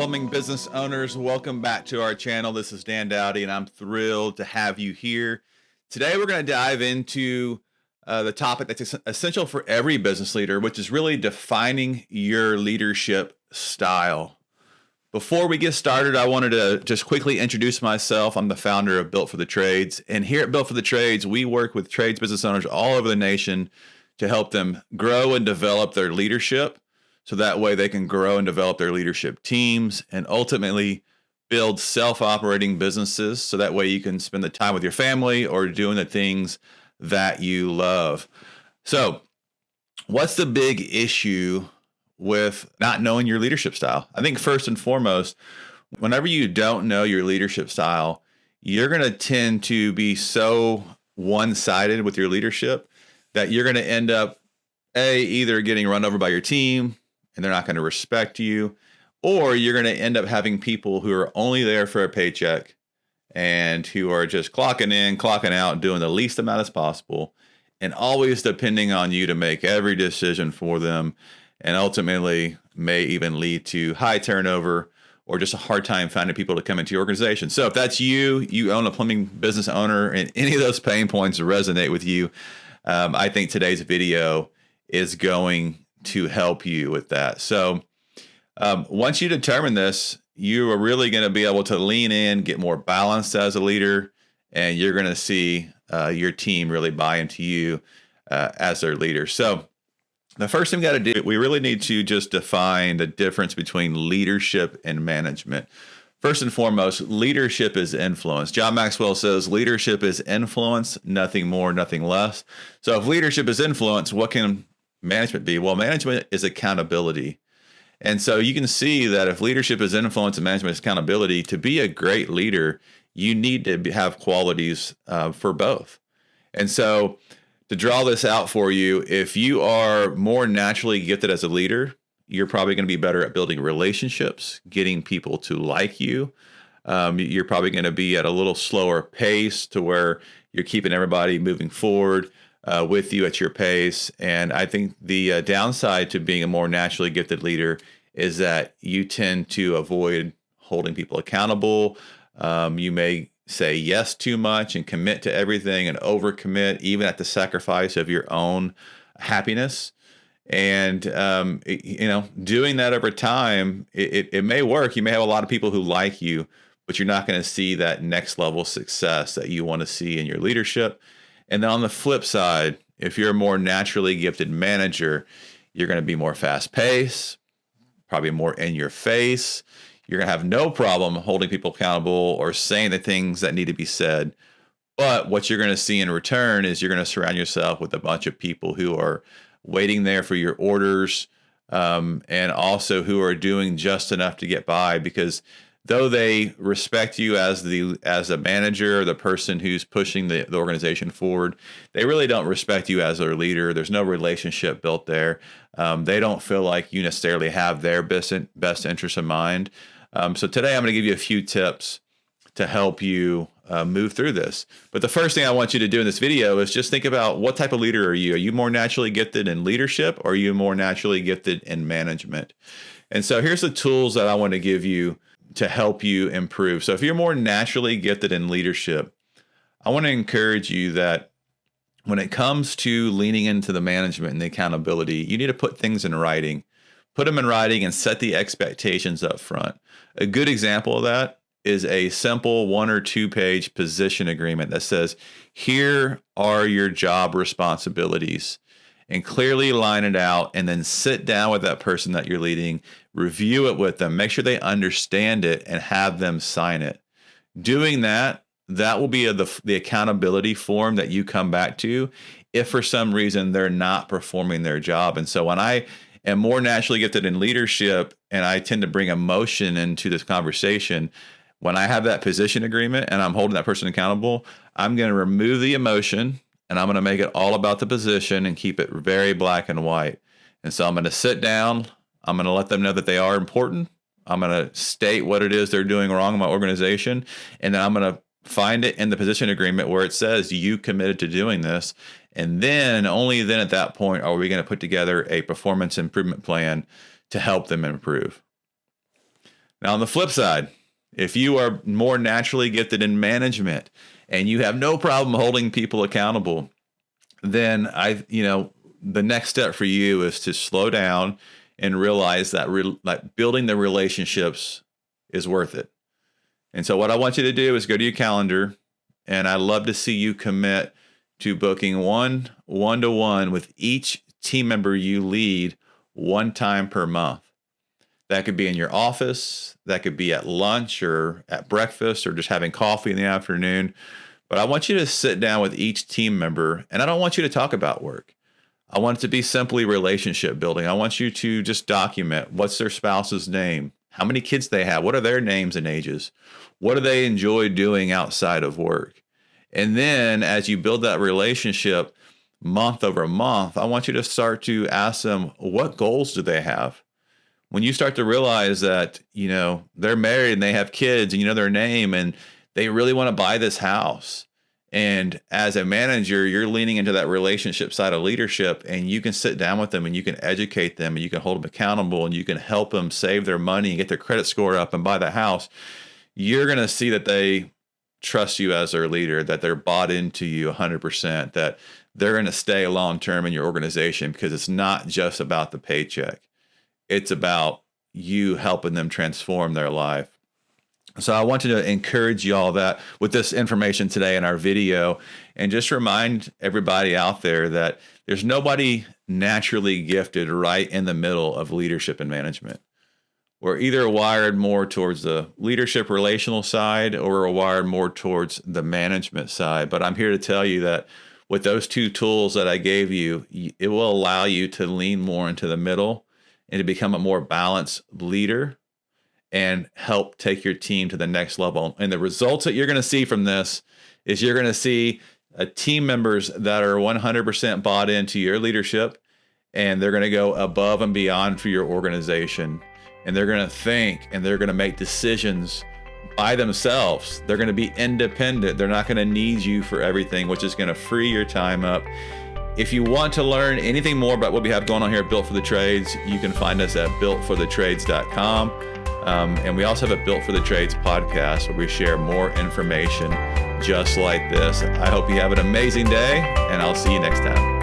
plumbing business owners. Welcome back to our channel. This is Dan Dowdy, and I'm thrilled to have you here. Today, we're going to dive into the topic that's essential for every business leader, which is really defining your leadership style. Before we get started, I wanted to just quickly introduce myself. I'm the founder of Built for the Trades, and here at Built for the Trades, we work with trades business owners all over the nation to help them grow and develop their leadership, so that way they can grow and develop their leadership teams and ultimately build self-operating businesses, so that way you can spend the time with your family or doing the things that you love. So what's the big issue with not knowing your leadership style? I think first and foremost, whenever you don't know your leadership style, you're going to tend to be so one-sided with your leadership that you're going to end up either getting run over by your team and they're not going to respect you, or you're going to end up having people who are only there for a paycheck and who are just clocking in, clocking out, doing the least amount as possible, and always depending on you to make every decision for them, and ultimately may even lead to high turnover or just a hard time finding people to come into your organization. So if that's you own a plumbing business owner, and any of those pain points resonate with you, I think today's video is going to help you with that. So once you determine this, you are really going to be able to lean in, get more balanced as a leader, and you're going to see your team really buy into you as their leader. So the first thing we got to do, we really need to just define the difference between leadership and management. First and foremost, leadership is influence. John Maxwell says leadership is influence, nothing more, nothing less. So if leadership is influence, what can management be? Well, management is accountability. And so you can see that if leadership is influence and management is accountability, to be a great leader, you need to have qualities for both. And so to draw this out for you, if you are more naturally gifted as a leader, you're probably going to be better at building relationships, getting people to like you. You're probably going to be at a little slower pace to where you're keeping everybody moving forward with you at your pace. And I think the downside to being a more naturally gifted leader is that you tend to avoid holding people accountable. You may say yes too much and commit to everything and overcommit, even at the sacrifice of your own happiness. And, doing that over time, it may work. You may have a lot of people who like you, but you're not going to see that next level success that you want to see in your leadership. And then on the flip side, if you're a more naturally gifted manager, you're going to be more fast paced, probably more in your face. You're going to have no problem holding people accountable or saying the things that need to be said. But what you're going to see in return is you're going to surround yourself with a bunch of people who are waiting there for your orders, and also who are doing just enough to get by, because though they respect you as a manager or the person who's pushing the organization forward, they really don't respect you as their leader. There's no relationship built there. They don't feel like you necessarily have their best interest in mind. So today I'm going to give you a few tips to help you move through this. But the first thing I want you to do in this video is just think about, what type of leader are you? Are you more naturally gifted in leadership, or are you more naturally gifted in management? And so here's the tools that I want to give you to help you improve. So if you're more naturally gifted in leadership, I want to encourage you that when it comes to leaning into the management and the accountability, you need to put things in writing. Put them in writing and set the expectations up front. A good example of that is a simple 1 or 2 page position agreement that says, here are your job responsibilities, and clearly line it out, and then sit down with that person that you're leading, review it with them, make sure they understand it, and have them sign it. Doing that will be the accountability form that you come back to if for some reason they're not performing their job. And so when I am more naturally gifted in leadership, and I tend to bring emotion into this conversation, when I have that position agreement and I'm holding that person accountable, I'm going to remove the emotion, and I'm going to make it all about the position and keep it very black and white. And so I'm going to sit down. I'm going to let them know that they are important. I'm going to state what it is they're doing wrong in my organization. And then I'm going to find it in the position agreement where it says you committed to doing this. And then, only then at that point, are we going to put together a performance improvement plan to help them improve. Now, on the flip side, if you are more naturally gifted in management and you have no problem holding people accountable, then the next step for you is to slow down and realize that like building the relationships is worth it. And so what I want you to do is go to your calendar, and I'd love to see you commit to booking one-to-one with each team member you lead one time per month. That could be in your office, that could be at lunch or at breakfast or just having coffee in the afternoon. But I want you to sit down with each team member, and I don't want you to talk about work. I want it to be simply relationship building. I want you to just document what's their spouse's name, how many kids they have, what are their names and ages, what do they enjoy doing outside of work. And then as you build that relationship month over month, I want you to start to ask them, what goals do they have? When you start to realize that, they're married and they have kids and you know their name and they really want to buy this house. And as a manager, you're leaning into that relationship side of leadership, and you can sit down with them and you can educate them and you can hold them accountable and you can help them save their money and get their credit score up and buy the house. You're going to see that they trust you as their leader, that they're bought into you 100%, that they're going to stay long-term in your organization, because it's not just about the paycheck. It's about you helping them transform their life. So I want to encourage you all that with this information today in our video, and just remind everybody out there that there's nobody naturally gifted right in the middle of leadership and management. We're either wired more towards the leadership relational side, or we're wired more towards the management side. But I'm here to tell you that with those two tools that I gave you, it will allow you to lean more into the middle and to become a more balanced leader and help take your team to the next level. And the results that you're going to see from this is you're going to see team members that are 100% bought into your leadership, and they're going to go above and beyond for your organization. And they're going to think and they're going to make decisions by themselves. They're going to be independent. They're not going to need you for everything, which is going to free your time up. If you want to learn anything more about what we have going on here at Built for the Trades, you can find us at builtforthetrades.com. And we also have a Built for the Trades podcast where we share more information just like this. I hope you have an amazing day, and I'll see you next time.